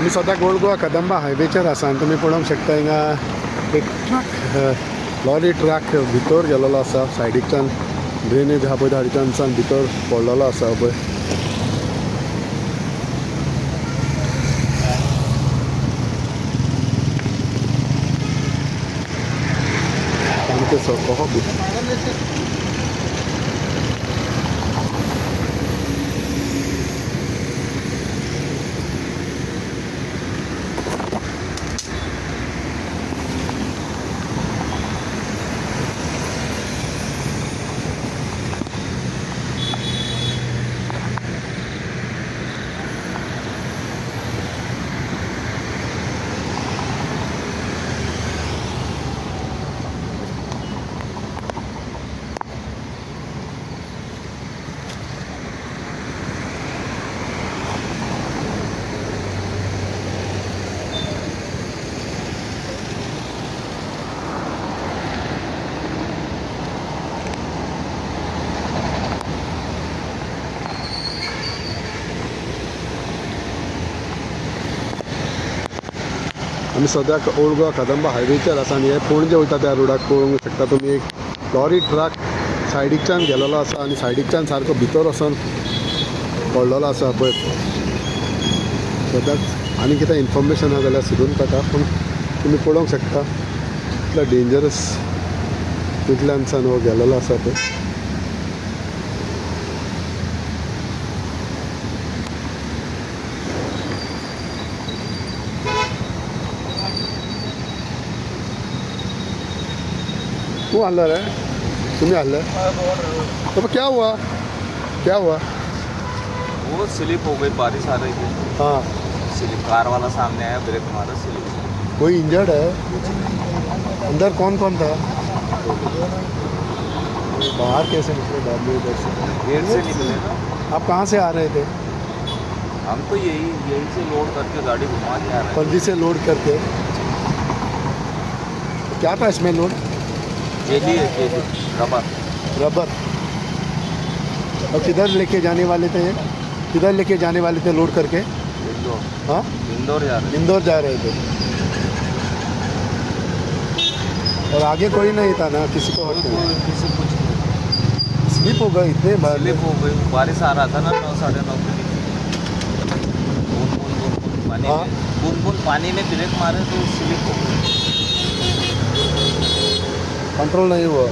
आमी सद्याक ओल्ड गोवा कदंबा हायवेचेर आसा आनी तुमी पळोवंक शकता हिंगा एक ट्रक लॉरी ट्रक भितर गेलेलो आसा सायडीच्यान ड्रेनेज आहा पळय धाडीच्यान भितर पडलेलो आसा पळय सामकें सकहो आमी सद्याक ओल्ड गोवा कदंबा हायवेचेर आसा आनी हे पणजे वयता त्या रोडाक पळोवंक शकता तुमी एक लॉरी ट्रक सायडीच्यान गेलेलो आसा आनी सायडीच्यान सारको भितर वचोन पडलेलो आसा पळय सद्याक आनी कितें इन्फॉर्मेशन आहा जाल्यार सोदून काडटा पूण तुमी पळोवंक शकता इतलो डेंजरस तितल्यान हो गेलेलो आसा पळय तू हल्ला रे तुम्हें हल्ला तो क्या हुआ वो स्लिप हो गई, बारिश आ रही थी। हाँ स्लिप, कार वाला सामने आया, ब्रेक मारा, स्लिप। कोई इंजर्ड है? अंदर कौन कौन था? बाहर कैसे निकले बाद में उधर से? गेट से निकले ना। आप कहाँ से आ रहे थे? हम तो यही से लोड करके गाड़ी घुमा के आ रहे हैं। पल्ली से लोड करके। क्या था इसमें लोड? जेली है, रबर। और किधर लेके जाने वाले थे ये? किधर लेके जाने वाले थे लोड करके? इंदौर। हाँ, इंदौर जा रहे थे। और आगे कोई नहीं था ना, किसी को किसी कुछ स्लिप हो गई, इतने स्लिप हो गई, बारिश आ रहा था ना 9 साढ़े 9 बजे। बूंद पानी में ब्रेक मारे तो स्लिप हो गई। कंट्रोल नहीं हुआ?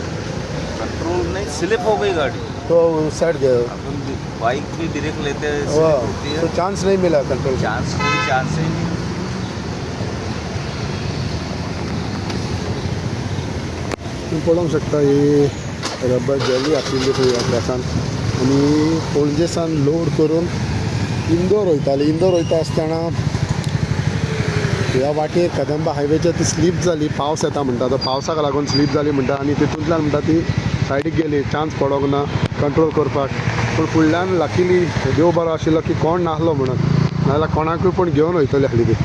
कंट्रोल नहीं, स्लिप हो गई गाड़ी। तो उस साइड गए? अपन बाइक भी ब्रेक लेते हैं, स्लिप होती है। तो चांस नहीं मिला कंट्रोल? कोई चांस ही नहीं। तुम्ही पळोवंक शकता ही रबर जेली आशिल्ली थंय ह्या ट्रकान आनी पणजेसान लोड करून इंदोर वयताली। इंदोर वयता आसतना ह्या वाटेर कदंबा हायवेचेर ती स्लीप जाली, पावस येता म्हणटा तो पावसाक लागून स्लीप जाली म्हणटा आनी तितूंतल्यान म्हणटा ती सायडीक गेली, चान्स पडोंक ना कंट्रोल करपाक। पूण फुडल्यान लकिली देव बरो आशिल्लो की कोण नासलो म्हणून, नाजाल्यार कोणाकूय पण घेवन वयतली आसली ती।